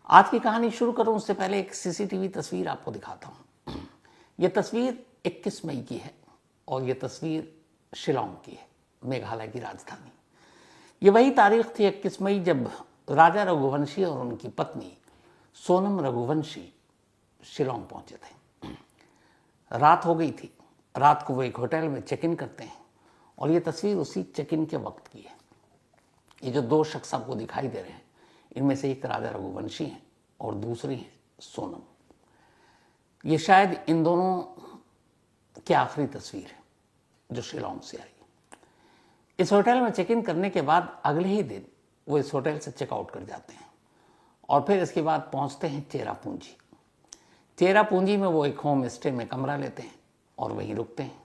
आज की कहानी शुरू करूं उससे पहले एक सीसीटीवी तस्वीर आपको दिखाता हूं। यह तस्वीर 21 मई की है और यह तस्वीर शिलांग की है, मेघालय की राजधानी। ये वही तारीख थी 21 मई जब राजा रघुवंशी और उनकी पत्नी सोनम रघुवंशी शिलांग पहुंचे थे। रात हो गई थी। रात को वो एक होटल में चेक इन करते हैं और ये तस्वीर उसी चेक इन के वक्त की है। ये जो दो शख्स आपको दिखाई दे रहे हैं, इनमें से एक राजा रघुवंशी हैं और दूसरी है सोनम। ये शायद इन दोनों की आखिरी तस्वीर है जो शिलांग से आई। इस होटल में चेक इन करने के बाद अगले ही दिन वो इस होटल से चेकआउट कर जाते हैं और फिर इसके बाद पहुंचते हैं चेरापूंजी। चेरापूंजी में वो एक होम स्टे में कमरा लेते हैं और वहीं रुकते हैं।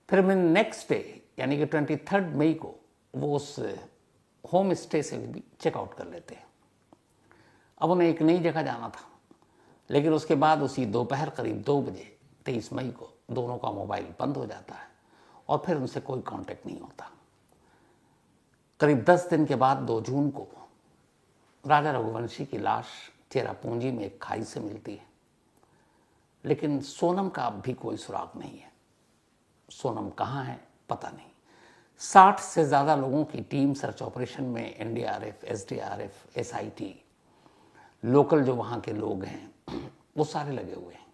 फिर नेक्स्ट डे यानी कि 23 मई को वो उस होम स्टे से भी चेकआउट कर लेते हैं। अब उन्हें एक नई जगह जाना था, लेकिन उसके बाद उसी दोपहर करीब 2 बजे 23 मई को दोनों का मोबाइल बंद हो जाता है और फिर उनसे कोई कांटेक्ट नहीं होता। करीब 10 दिन के बाद 2 जून को राजा रघुवंशी की लाश चेरापूंजी में एक खाई से मिलती है, लेकिन सोनम का अब भी कोई सुराग नहीं है। सोनम कहाँ है पता नहीं। 60 से ज़्यादा लोगों की टीम सर्च ऑपरेशन में एनडीआरएफ, एसडीआरएफ, एसआईटी, लोकल जो वहाँ के लोग हैं वो सारे लगे हुए हैं,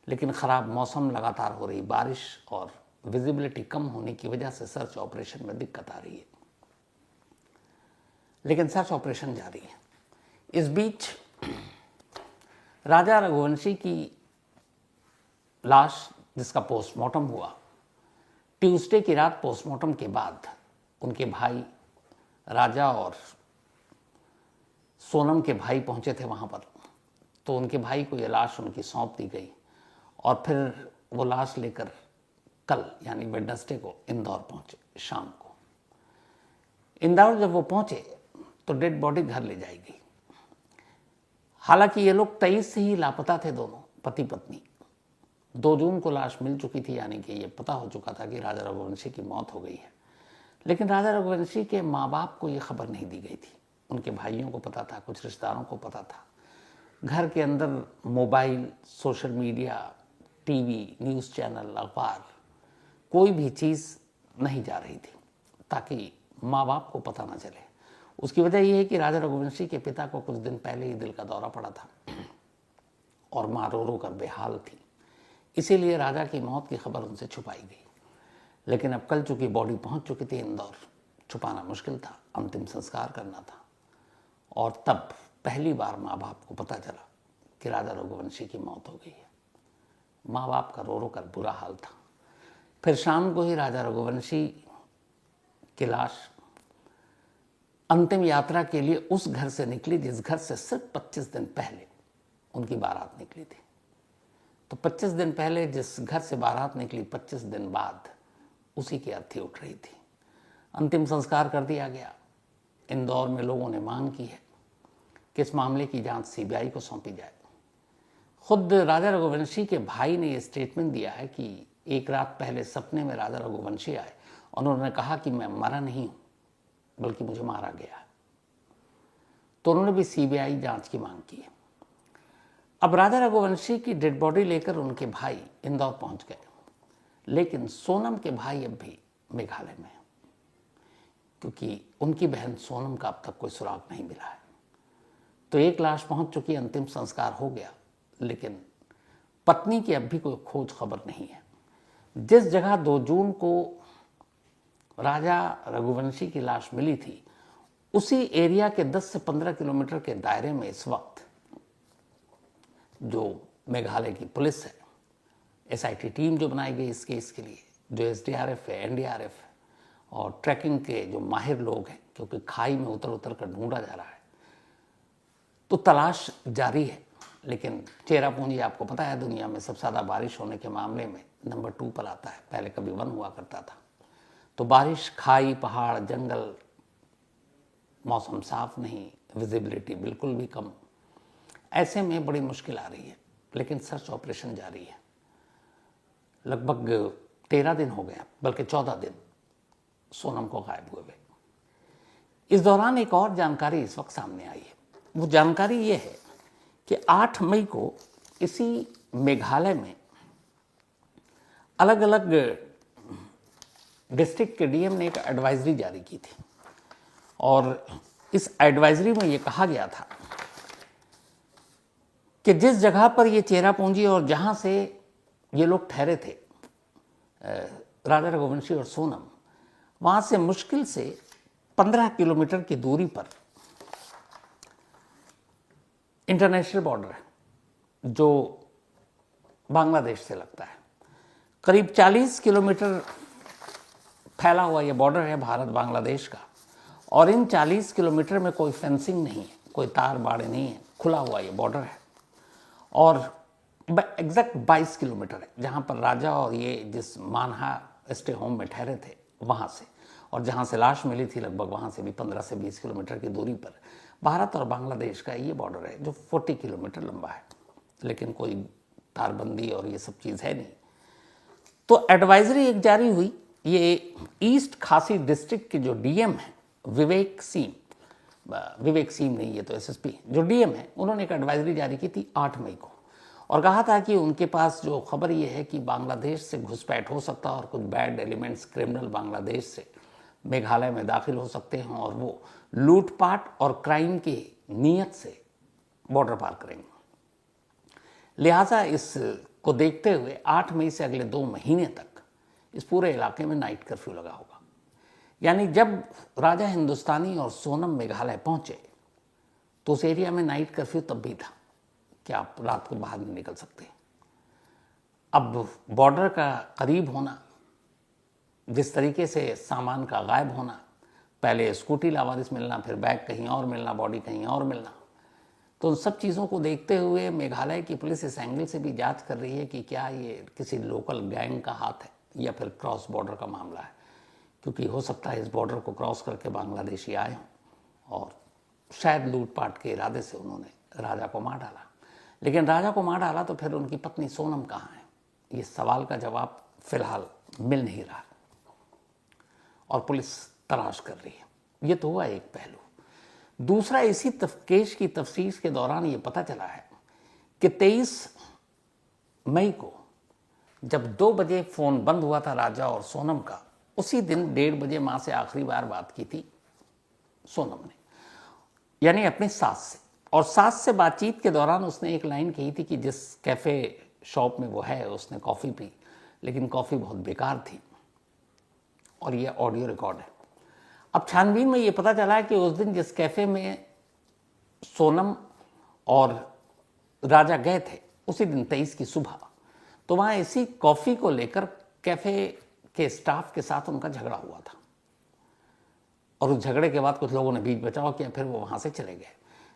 लेकिन ख़राब मौसम, लगातार हो रही बारिश और विजिबिलिटी कम होने की वजह से सर्च ऑपरेशन में दिक्कत आ रही है। लेकिन सर्च ऑपरेशन जारी है। इस बीच राजा रघुवंशी की लाश जिसका पोस्टमार्टम हुआ, ट्यूसडे की रात पोस्टमार्टम के बाद उनके भाई राजा और सोनम के भाई पहुंचे थे वहां पर, तो उनके भाई को यह लाश उनकी सौंप दी गई और फिर वो लाश लेकर कल यानी वेडनेसडे को इंदौर पहुंचे। शाम को इंदौर जब वो पहुंचे तो डेड बॉडी घर ले जाई गई। हालांकि ये लोग 23 से ही लापता थे, दोनों पति पत्नी। 2 जून को लाश मिल चुकी थी, यानी कि ये पता हो चुका था कि राजा रघुवंशी की मौत हो गई है। लेकिन राजा रघुवंशी के माँ बाप को ये खबर नहीं दी गई थी। उनके भाइयों को पता था, कुछ रिश्तेदारों को पता था। घर के अंदर mobile, social media, TV, news channel, अखबार, कोई भी चीज़ नहीं जा रही थी ताकि माँ बाप को पता ना चले। उसकी वजह यह है कि राजा रघुवंशी के पिता को कुछ दिन पहले ही दिल का दौरा पड़ा था और माँ रो रो कर बेहाल थी। इसीलिए राजा की मौत की खबर उनसे छुपाई गई। लेकिन अब कल चूंकि बॉडी पहुंच चुकी थी इंदौर, छुपाना मुश्किल था, अंतिम संस्कार करना था। और तब पहली बार माँ बाप को पता चला कि राजा रघुवंशी की मौत हो गई है। माँ बाप का रो रो कर बुरा हाल था। फिर शाम को ही राजा रघुवंशी की लाश अंतिम यात्रा के लिए उस घर से निकली जिस घर से सिर्फ 25 दिन पहले उनकी बारात निकली थी। तो 25 दिन पहले जिस घर से बारात निकली, 25 दिन बाद उसी की अर्थी उठ रही थी। अंतिम संस्कार कर दिया गया। इंदौर में लोगों ने मांग की है कि इस मामले की जांच सीबीआई को सौंपी जाए। खुद राजा रघुवंशी के भाई ने यह स्टेटमेंट दिया है कि एक रात पहले सपने में राजा रघुवंशी आए और उन्होंने कहा कि मैं मरा नहीं हूं, बल्कि मुझे मारा गया है। तो उन्होंने भी सीबीआई जांच की मांग की है। अब राजा रघुवंशी की डेड बॉडी लेकर उनके भाई इंदौर पहुंच गए, लेकिन सोनम के भाई अब भी मेघालय में हैं, क्योंकि उनकी बहन सोनम का अब तक कोई सुराग नहीं मिला है। तो एक लाश पहुंच चुकी, अंतिम संस्कार हो गया, लेकिन पत्नी की अब भी कोई खोज खबर नहीं है। जिस जगह 2 जून को राजा रघुवंशी की लाश मिली थी, उसी एरिया के 10 से 15 किलोमीटर के दायरे में इस वक्त जो मेघालय की पुलिस है, एसआईटी टीम जो बनाई गई इस केस के लिए, जो एसडीआरएफ है, एनडीआरएफ है और ट्रैकिंग के जो माहिर लोग हैं, क्योंकि खाई में उतर उतर कर ढूंढा जा रहा है, तो तलाश जारी है। लेकिन चेरापूंजी आपको पता है दुनिया में सबसे ज़्यादा बारिश होने के मामले में नंबर 2 पर आता है। पहले कभी 1 हुआ करता था। तो बारिश, खाई, पहाड़, जंगल, मौसम साफ नहीं, विजिबिलिटी बिल्कुल भी कम, ऐसे में बड़ी मुश्किल आ रही है। लेकिन सर्च ऑपरेशन जारी है। लगभग 13 दिन हो गया, बल्कि 14 दिन सोनम को गायब हुए। इस दौरान एक और जानकारी इस वक्त सामने आई है। वो जानकारी ये है कि 8 मई को इसी मेघालय में अलग अलग डिस्ट्रिक्ट के डीएम ने एक एडवाइजरी जारी की थी और इस एडवाइजरी में ये कहा गया था कि जिस जगह पर ये चेरापूंजी और जहाँ से ये लोग ठहरे थे राजा रघुवंशी और सोनम, वहाँ से मुश्किल से 15 किलोमीटर की दूरी पर इंटरनेशनल बॉर्डर है जो बांग्लादेश से लगता है। करीब 40 किलोमीटर फैला हुआ ये बॉर्डर है भारत बांग्लादेश का और इन 40 किलोमीटर में कोई फेंसिंग नहीं है, कोई तार बाड़े नहीं है, खुला हुआ ये बॉर्डर है और एग्जैक्ट 22 किलोमीटर है जहाँ पर राजा और ये जिस मानहा स्टे होम में ठहरे थे वहाँ से, और जहाँ से लाश मिली थी लगभग वहाँ से भी 15 से 20 किलोमीटर की दूरी पर भारत और बांग्लादेश का ये बॉर्डर है जो 40 किलोमीटर लंबा है, लेकिन कोई तारबंदी और ये सब चीज़ है नहीं। तो एडवाइजरी एक जारी हुई, ये ईस्ट खासी डिस्ट्रिक्ट के जो डीएम है विवेक सीम नहीं, ये तो एसएसपी जो डीएम है, उन्होंने एक एडवाइजरी जारी की थी 8 मई को और कहा था कि उनके पास जो खबर ये है कि बांग्लादेश से घुसपैठ हो सकता है और कुछ बैड एलिमेंट्स क्रिमिनल बांग्लादेश से मेघालय में दाखिल हो सकते हैं और वो लूटपाट और क्राइम की नीयत से बॉर्डर पार करेंगे। लिहाजा इसको देखते हुए 8 मई से अगले 2 महीने तक इस पूरे इलाके में नाइट कर्फ्यू लगा होगा। यानी जब राजा हिंदुस्तानी और सोनम मेघालय पहुंचे तो उस एरिया में नाइट कर्फ्यू तब भी था कि आप रात को बाहर नहीं निकल सकते। अब बॉर्डर का करीब होना, जिस तरीके से सामान का गायब होना, पहले स्कूटी लावारिस मिलना, फिर बैग कहीं और मिलना, बॉडी कहीं और मिलना, तो उन सब चीज़ों को देखते हुए मेघालय की पुलिस इस एंगल से भी जांच कर रही है कि क्या ये किसी लोकल गैंग का हाथ है या फिर क्रॉस बॉर्डर का मामला है, क्योंकि हो सकता है इस बॉर्डर को क्रॉस करके बांग्लादेशी आए हों और शायद लूटपाट के इरादे से उन्होंने राजा को मार डाला। लेकिन राजा को मार डाला तो फिर उनकी पत्नी सोनम कहाँ है, ये सवाल का जवाब फिलहाल मिल नहीं रहा और पुलिस तलाश कर रही है। ये तो हुआ एक पहलू। दूसरा, इसी केस की तफ्तीश के दौरान ये पता चला है कि 23 मई को जब 2 बजे फ़ोन बंद हुआ था राजा और सोनम का, उसी दिन 1:30 बजे माँ से आखिरी बार बात की थी सोनम ने, यानी अपनी सास से। और सास से बातचीत के दौरान उसने एक लाइन कही थी कि जिस कैफ़े शॉप में वो है उसने कॉफ़ी पी, लेकिन कॉफ़ी बहुत बेकार थी, और ये ऑडियो रिकॉर्ड है। अब छानबीन में ये पता चला है कि उस दिन जिस कैफ़े में सोनम और राजा गए थे उसी दिन 23 की सुबह, तो वहाँ इसी कॉफ़ी को लेकर कैफ़े के स्टाफ के साथ उनका झगड़ा हुआ था और उस झगड़े के बाद कुछ लोगों ने बीच बचाव किया, फिर वो वहाँ से चले गए।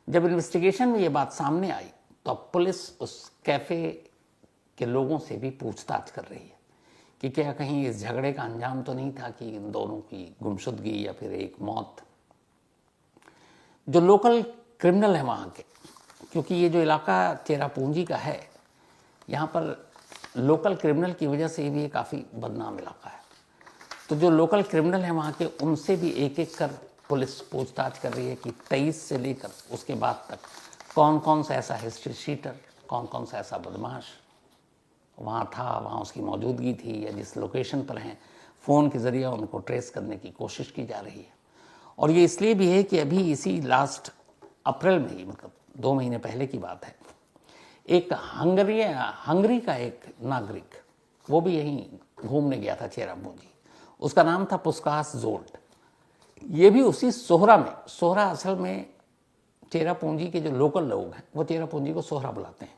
जब इन्वेस्टिगेशन में ये बात सामने आई तो अब पुलिस उस कैफ़े के लोगों से भी पूछताछ कर रही है कि क्या कहीं इस झगड़े का अंजाम तो नहीं था कि इन दोनों की गुमशुदगी या फिर एक मौत। जो लोकल क्रिमिनल है वहाँ के, क्योंकि ये जो इलाका चेरापूंजी का है, यहाँ पर लोकल क्रिमिनल की वजह से भी ये काफ़ी बदनाम इलाका है, तो जो लोकल क्रिमिनल हैं वहाँ के, उनसे भी एक एक कर पुलिस पूछताछ कर रही है कि 23 से लेकर उसके बाद तक कौन कौन सा ऐसा हिस्ट्री शीटर, कौन कौन सा ऐसा बदमाश वहाँ था, वहाँ उसकी मौजूदगी थी, या जिस लोकेशन पर हैं फ़ोन के ज़रिए उनको ट्रेस करने की कोशिश की जा रही है। और ये इसलिए भी है कि अभी इसी लास्ट अप्रैल में ही, मतलब 2 महीने पहले की बात है, एक हंगरी का एक नागरिक, वो भी यहीं घूमने गया था चेरापूंजी, उसका नाम था पुस्कास जोल्ट। ये भी उसी सोहरा में, सोहरा असल में चेरापूंजी के जो लोकल लोग हैं वो चेरापूंजी को सोहरा बुलाते हैं,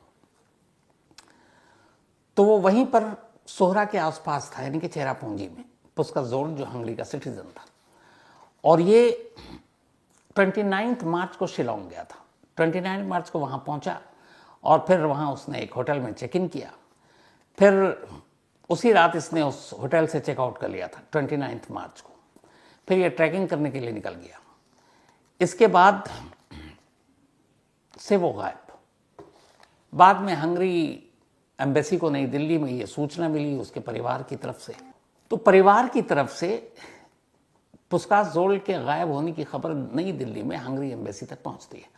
तो वो वहीं पर सोहरा के आसपास था, यानी कि चेरापूंजी में। पुस्कास जोल्ट जो हंगरी का सिटीजन था, और ये 29 मार्च को शिलोंग गया था। 29 मार्च को वहाँ पहुँचा और फिर वहाँ उसने एक होटल में चेक इन किया, फिर उसी रात इसने उस होटल से चेकआउट कर लिया था 29 मार्च को। फिर ये ट्रैकिंग करने के लिए निकल गया। इसके बाद से वो गायब। बाद में हंगरी एम्बेसी को नई दिल्ली में ये सूचना मिली उसके परिवार की तरफ से, तो परिवार की तरफ से पुस्कास जोल्ट के गायब होने की खबर नई दिल्ली में हंगरी एम्बेसी तक पहुंचती है।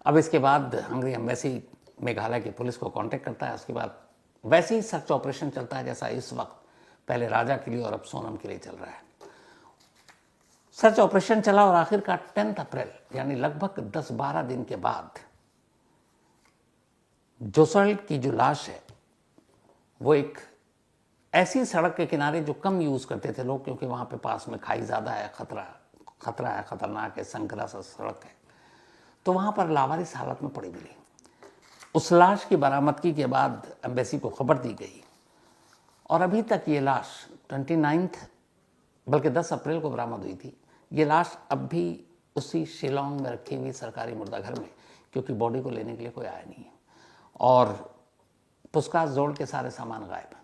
अब इसके बाद हंगरी एम्बेसी मेघालय की पुलिस को कांटेक्ट करता है। उसके बाद वैसे ही सर्च ऑपरेशन चलता है जैसा इस वक्त पहले राजा के लिए और अब सोनम के लिए चल रहा है। सर्च ऑपरेशन चला और आखिरकार 10 अप्रैल यानी लगभग 10-12 दिन के बाद जोसेल की जो लाश है वो एक ऐसी सड़क के किनारे जो कम यूज करते थे लोग, क्योंकि वहां पे पास में खाई ज्यादा है, खतरा है, खतरनाक है, संकरा सा सड़क है, तो वहां पर लावारिस हालत में पड़ी मिली। उस लाश की बरामदगी के बाद एम्बेसी को खबर दी गई और अभी तक ये लाश 29 बल्कि 10 अप्रैल को बरामद हुई थी। ये लाश अब भी उसी शिलोंग में रखी हुई सरकारी मुर्दाघर में, क्योंकि बॉडी को लेने के लिए कोई आया नहीं है और पुस्कास जोड़ के सारे सामान गायब।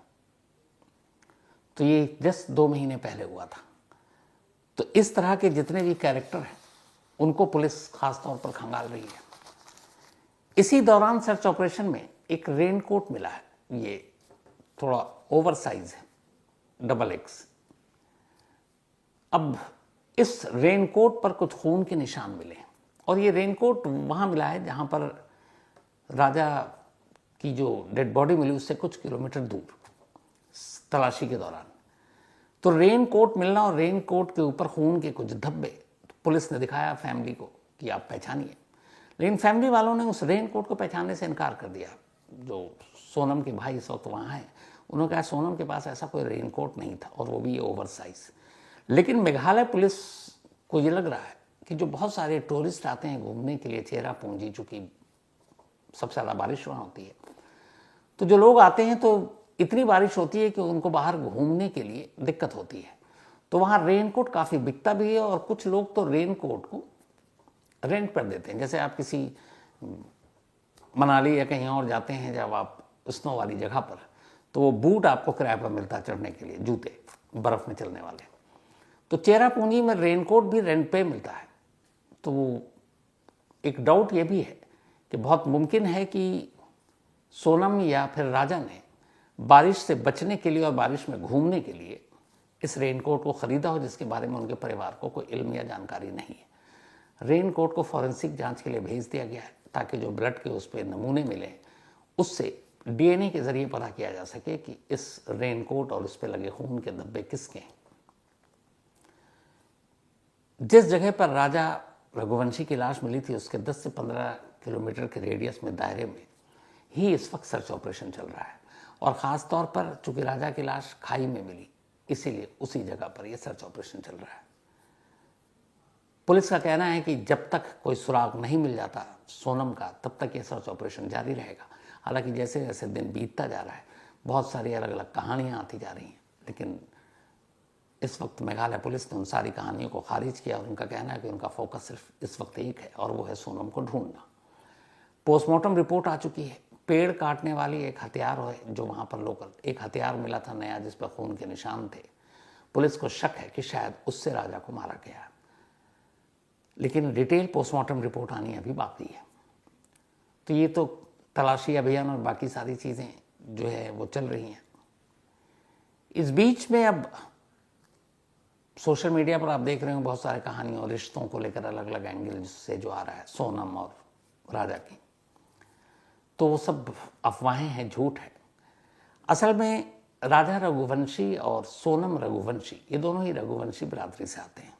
तो ये जस्ट 2 महीने पहले हुआ था। तो इस तरह के जितने भी कैरेक्टर हैं उनको पुलिस खास तौर पर खंगाल रही है। इसी दौरान सर्च ऑपरेशन में एक रेनकोट मिला है, ये थोड़ा ओवर साइज है, XX। अब इस रेनकोट पर कुछ खून के निशान मिले और ये रेनकोट वहां मिला है जहां पर राजा की जो डेड बॉडी मिली उससे कुछ किलोमीटर दूर तलाशी के दौरान। तो रेनकोट मिलना और रेनकोट के ऊपर खून के कुछ धब्बे, तो पुलिस ने दिखाया फैमिली को कि आप पहचानिए, लेकिन फैमिली वालों ने उस रेनकोट को पहचानने से इनकार कर दिया। जो सोनम के भाई इस वक्त वहाँ हैं उन्होंने कहा सोनम के पास ऐसा कोई रेनकोट नहीं था और वो भी ओवर साइज। लेकिन मेघालय पुलिस को ये लग रहा है कि जो बहुत सारे टूरिस्ट आते हैं घूमने के लिए चेरापूंजी, चूँकि सबसे ज़्यादा बारिश वहाँ होती है, तो जो लोग आते हैं तो इतनी बारिश होती है कि उनको बाहर घूमने के लिए दिक्कत होती है, तो वहाँ रेनकोट काफ़ी बिकता भी है और कुछ लोग तो रेनकोट को रेंट पर देते हैं। जैसे आप किसी मनाली या कहीं और जाते हैं जब आप स्नो वाली जगह पर, तो वो बूट आपको किराए पर मिलता है चढ़ने के लिए, जूते बर्फ़ में चलने वाले। तो चेरापूंजी में रेनकोट भी रेंट पे मिलता है। तो एक डाउट ये भी है कि बहुत मुमकिन है कि सोनम या फिर राजा ने बारिश से बचने के लिए और बारिश में घूमने के लिए इस रेनकोट को ख़रीदा हो, जिसके बारे में उनके परिवार को कोई इल्म या जानकारी नहीं है। रेनकोट को फॉरेंसिक जांच के लिए भेज दिया गया है ताकि जो ब्लड के उस पर नमूने मिले उससे DNA के जरिए पता किया जा सके कि इस रेनकोट और उस पर लगे खून के धब्बे किसके हैं। जिस जगह पर राजा रघुवंशी की लाश मिली थी उसके 10 से 15 किलोमीटर के रेडियस में दायरे में ही इस वक्त सर्च ऑपरेशन चल रहा है और ख़ास तौर पर चूंकि राजा की लाश खाई में मिली इसीलिए उसी जगह पर यह सर्च ऑपरेशन चल रहा है। पुलिस का कहना है कि जब तक कोई सुराग नहीं मिल जाता सोनम का तब तक ये सर्च ऑपरेशन जारी रहेगा। हालांकि जैसे जैसे दिन बीतता जा रहा है बहुत सारी अलग अलग कहानियाँ आती जा रही हैं, लेकिन इस वक्त मेघालय पुलिस ने उन सारी कहानियों को खारिज किया और उनका कहना है कि उनका फोकस सिर्फ इस वक्त एक है और वो है सोनम को ढूंढना। पोस्टमार्टम रिपोर्ट आ चुकी है। पेड़ काटने वाली एक हथियार है जो वहाँ पर लोकल एक हथियार मिला था नया जिस पर खून के निशान थे। पुलिस को शक है कि शायद उससे राजा को मारा गया, लेकिन डिटेल पोस्टमार्टम रिपोर्ट आनी अभी बाकी है। तो ये तो तलाशी अभियान और बाकी सारी चीज़ें जो है वो चल रही हैं। इस बीच में अब सोशल मीडिया पर आप देख रहे हो बहुत सारे कहानियों और रिश्तों को लेकर अलग अलग एंगल से जो आ रहा है सोनम और राजा की, तो वो सब अफवाहें हैं, झूठ है। असल में राजा रघुवंशी और सोनम रघुवंशी ये दोनों ही रघुवंशी बिरादरी से आते हैं।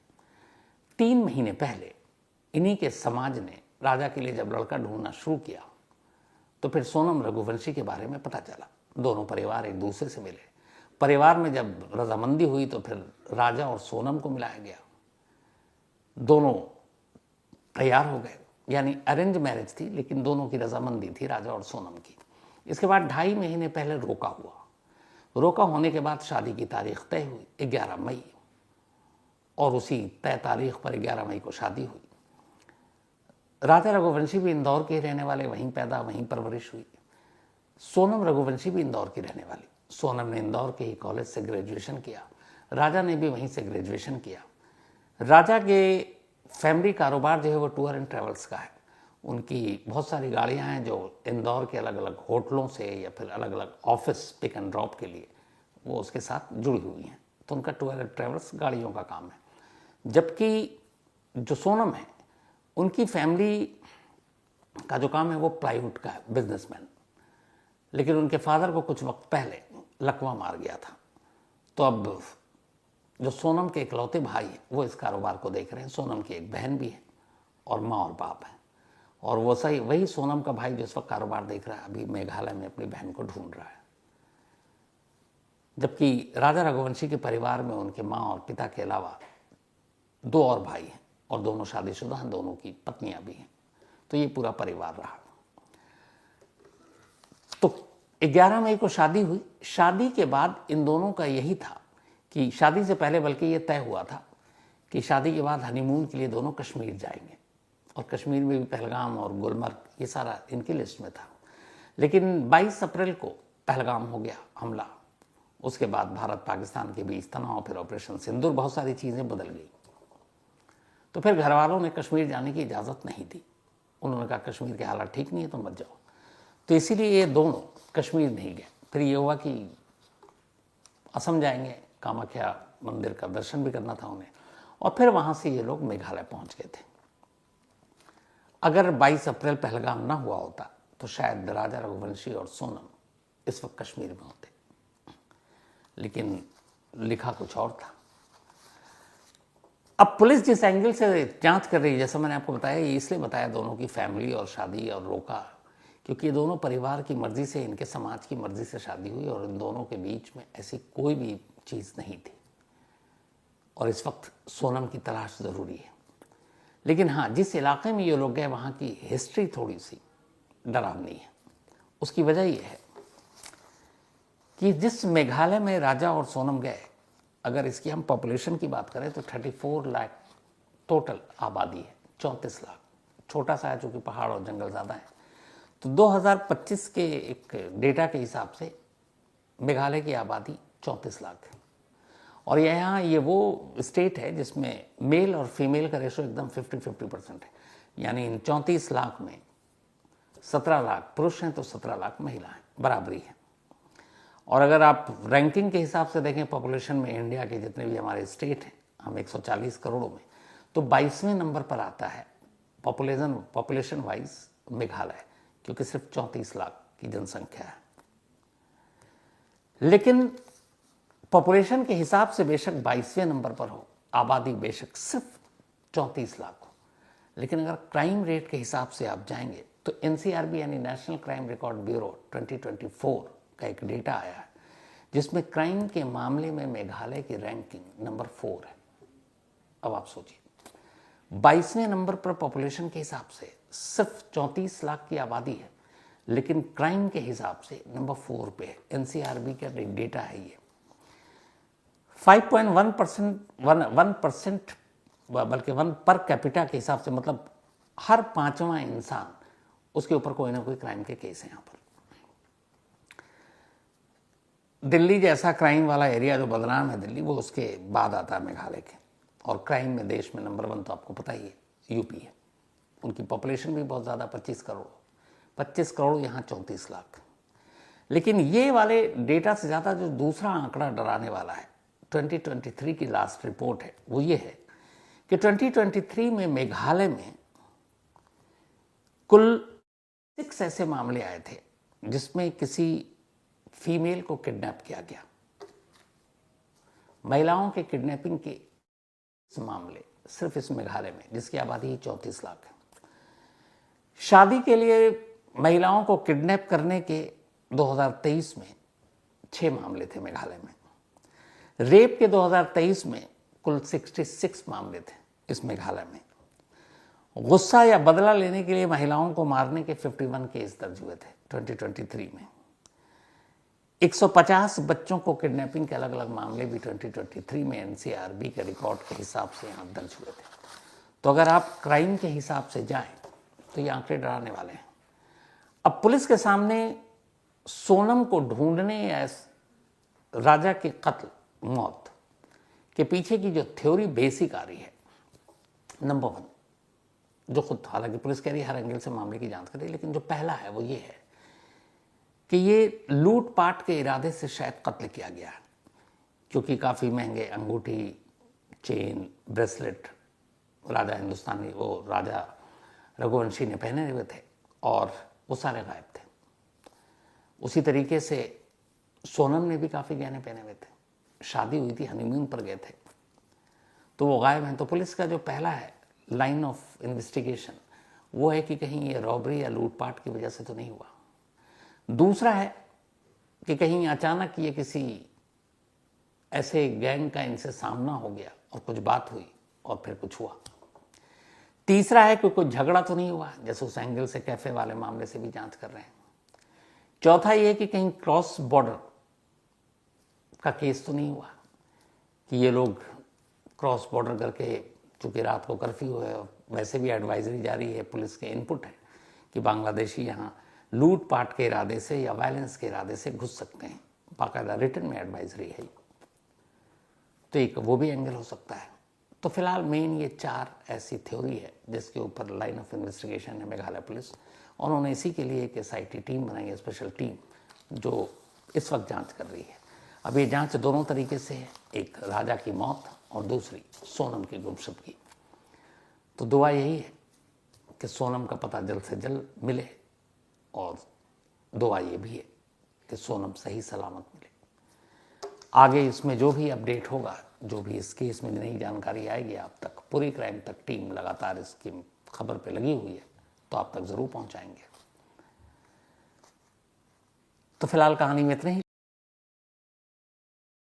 3 महीने पहले इन्हीं के समाज ने राजा के लिए जब लड़का ढूंढना शुरू किया तो फिर सोनम रघुवंशी के बारे में पता चला। दोनों परिवार एक दूसरे से मिले। परिवार में जब रजामंदी हुई तो फिर राजा और सोनम को मिलाया गया। दोनों तैयार हो गए, यानी अरेंज मैरिज थी लेकिन दोनों की रजामंदी थी राजा और सोनम की। इसके बाद 2.5 महीने पहले रोका हुआ। रोका होने के बाद शादी की तारीख तय हुई 11 मई और उसी तय तारीख पर 11 मई को शादी हुई। राजा रघुवंशी भी इंदौर के रहने वाले, वहीं पैदा वहीं परवरिश हुई। सोनम रघुवंशी भी इंदौर की रहने वाली। सोनम ने इंदौर के ही कॉलेज से ग्रेजुएशन किया, राजा ने भी वहीं से ग्रेजुएशन किया। राजा के फैमिली कारोबार जो है वो टूर एंड ट्रैवल्स का है। उनकी बहुत सारी गाड़ियां हैं जो इंदौर के अलग अलग होटलों से या फिर अलग अलग ऑफिस पिक एंड ड्रॉप के लिए वो उसके साथ जुड़ी हुई हैं। तो उनका टूर एंड ट्रैवल्स गाड़ियों का काम है। जबकि जो सोनम है उनकी फैमिली का जो काम है वो प्लाईवुड का है, बिजनेसमैन। लेकिन उनके फादर को कुछ वक्त पहले लकवा मार गया था, तो अब जो सोनम के इकलौते भाई हैं वो इस कारोबार को देख रहे हैं। सोनम की एक बहन भी है और माँ और बाप है, और वो सही वही सोनम का भाई जो इस वक्त कारोबार देख रहा है अभी मेघालय में अपनी बहन को ढूंढ रहा है। जबकि राजा रघुवंशी के परिवार में उनके माँ और पिता के अलावा 2 और भाई हैं और दोनों शादीशुदा हैं, दोनों की पत्नियां भी हैं। तो ये पूरा परिवार रहा। तो 11 मई को शादी हुई। शादी के बाद इन दोनों का यही था कि शादी से पहले बल्कि ये तय हुआ था कि शादी के बाद हनीमून के लिए दोनों कश्मीर जाएंगे, और कश्मीर में भी पहलगाम और गुलमर्ग ये सारा इनकी लिस्ट में था। लेकिन 22 अप्रैल को पहलगाम हो गया हमला। उसके बाद भारत पाकिस्तान के बीच तनाव, फिर ऑपरेशन सिंदूर, बहुत सारी चीज़ें बदल गई। तो फिर घर वालों ने कश्मीर जाने की इजाज़त नहीं दी। उन्होंने कहा कश्मीर के हालात ठीक नहीं है तो मत जाओ। तो इसीलिए ये दोनों कश्मीर नहीं गए। फिर ये हुआ कि असम जाएंगे, कामाख्या मंदिर का दर्शन भी करना था उन्हें, और फिर वहाँ से ये लोग मेघालय पहुँच गए थे। अगर 22 अप्रैल पहलगाम ना हुआ होता तो शायद राजा रघुवंशी और सोनम इस वक्त कश्मीर में होते, लेकिन लिखा कुछ और था। अब पुलिस जिस एंगल से जांच कर रही है, जैसा मैंने आपको बताया, ये इसलिए बताया दोनों की फैमिली और शादी और रोका, क्योंकि ये दोनों परिवार की मर्जी से, इनके समाज की मर्जी से शादी हुई और इन दोनों के बीच में ऐसी कोई भी चीज़ नहीं थी। और इस वक्त सोनम की तलाश ज़रूरी है। लेकिन हाँ, जिस इलाके में ये लोग गए वहाँ की हिस्ट्री थोड़ी सी डरावनी है। उसकी वजह यह है कि जिस मेघालय में राजा और सोनम गए, अगर इसकी हम पॉपुलेशन की बात करें तो 34 लाख टोटल आबादी है, 34 लाख। छोटा सा है चूँकि पहाड़ और जंगल ज़्यादा है। तो 2025 के एक डेटा के हिसाब से मेघालय की आबादी 34 लाख है। और यहाँ ये वो स्टेट है जिसमें मेल और फीमेल का रेशो एकदम 50-50% है। यानी इन 34 लाख में 17 लाख पुरुष हैं तो 17 लाख महिला हैं, बराबरी है। और अगर आप रैंकिंग के हिसाब से देखें पॉपुलेशन में, इंडिया के जितने भी हमारे स्टेट हैं, हम 140 करोड़ों में, तो 22वें नंबर पर आता है पॉपुलेशन वाइज मेघालय, क्योंकि सिर्फ 34 लाख की जनसंख्या है। लेकिन पॉपुलेशन के हिसाब से बेशक 22वें नंबर पर हो, आबादी बेशक सिर्फ 34 लाख हो, लेकिन अगर क्राइम रेट के हिसाब से आप जाएंगे तो एनसीआरबी यानी नेशनल क्राइम रिकॉर्ड ब्यूरो 2024 का एक डेटा आया है जिसमें क्राइम के मामले में मेघालय की रैंकिंग नंबर 4 है। अब आप सोचिए, 22वें नंबर पर पॉपुलेशन के हिसाब से सिर्फ 34 लाख की आबादी है, लेकिन क्राइम के हिसाब से नंबर 4 पे है। एनसीआरबी का डेटा है ये। 1% बल्कि 1 पर कैपिटा के हिसाब से, मतलब हर 5वां इंसान उसके ऊपर कोई ना कोई क्राइम के केस है यहाँ पर। दिल्ली जैसा क्राइम वाला एरिया जो बदनाम है दिल्ली, वो उसके बाद आता है मेघालय के। और क्राइम में देश में नंबर 1 तो आपको पता ही है यूपी है। उनकी पॉपुलेशन भी बहुत ज़्यादा, 25 करोड़, यहाँ 34 लाख। लेकिन ये वाले डेटा से ज़्यादा जो दूसरा आंकड़ा डराने वाला है, 2023 की लास्ट रिपोर्ट है, वो ये है कि 2023 में मेघालय में कुल 6 ऐसे मामले आए थे जिसमें किसी फीमेल को किडनैप किया गया। महिलाओं के किडनैपिंग के मामले सिर्फ इस मेघालय में, जिसकी आबादी 34 लाख है। शादी के लिए महिलाओं को किडनैप करने के 2023 में 6 मामले थे मेघालय में। रेप के 2023 में कुल 66 मामले थे इस मेघालय में। गुस्सा या बदला लेने के लिए महिलाओं को मारने के 51 केस दर्ज हुए थे 2023 में। 150 बच्चों को किडनैपिंग के अलग अलग मामले भी 2023 में एनसीआरबी के रिकॉर्ड के हिसाब से यहाँ दर्ज हुए थे। तो अगर आप क्राइम के हिसाब से जाएं तो ये आंकड़े डराने वाले हैं। अब पुलिस के सामने सोनम को ढूंढने या राजा के कत्ल, मौत के पीछे की जो थ्योरी बेसिक आ रही है, नंबर 1, जो खुद हालांकि पुलिस कह रही है हर एंगल से मामले की जांच कर रही है, लेकिन जो पहला है वो ये है कि ये लूटपाट के इरादे से शायद कत्ल किया गया है, क्योंकि काफ़ी महंगे अंगूठी, चेन, ब्रेसलेट राजा रघुवंशी ने पहने हुए थे और वो सारे गायब थे। उसी तरीके से सोनम ने भी काफ़ी गहने पहने हुए थे, शादी हुई थी, हनीमून पर गए थे, तो वो गायब हैं। तो पुलिस का जो पहला है लाइन ऑफ इन्वेस्टिगेशन वो है कि कहीं ये रॉबरी या लूटपाट की वजह से तो नहीं हुआ। दूसरा है कि कहीं अचानक ये किसी ऐसे गैंग का इनसे सामना हो गया और कुछ बात हुई और फिर कुछ हुआ। तीसरा है कि कोई झगड़ा तो नहीं हुआ, जैसे उस एंगल से कैफे वाले मामले से भी जांच कर रहे हैं। चौथा ये कि कहीं क्रॉस बॉर्डर का केस तो नहीं हुआ कि ये लोग क्रॉस बॉर्डर करके, चूंकि रात को कर्फ्यू है और वैसे भी एडवाइजरी जारी है, पुलिस के इनपुट है कि बांग्लादेशी यहाँ लूटपाट के इरादे से या वायलेंस के इरादे से घुस सकते हैं, बाकायदा रिटर्न में एडवाइजरी है। तो एक वो भी एंगल हो सकता है। तो फिलहाल मेन ये 4 ऐसी थ्योरी है जिसके ऊपर लाइन ऑफ इन्वेस्टिगेशन है मेघालय पुलिस, और उन्होंने इसी के लिए एक SIT टीम बनाई है, स्पेशल टीम, जो इस वक्त जांच कर रही है। अब ये जांच दोनों तरीके से है, एक राजा की मौत और दूसरी सोनम की गुमशुद की। तो दुआ यही है कि सोनम का पता जल्द से जल्द मिले, और दुआ ये भी है कि सोनम सही सलामत मिले। आगे इसमें जो भी अपडेट होगा, जो भी इस केस में नई जानकारी आएगी आप तक, पूरी क्राइम तक टीम लगातार इसकी खबर पे लगी हुई है, तो आप तक ज़रूर पहुंचाएंगे। तो फिलहाल कहानी में इतना ही।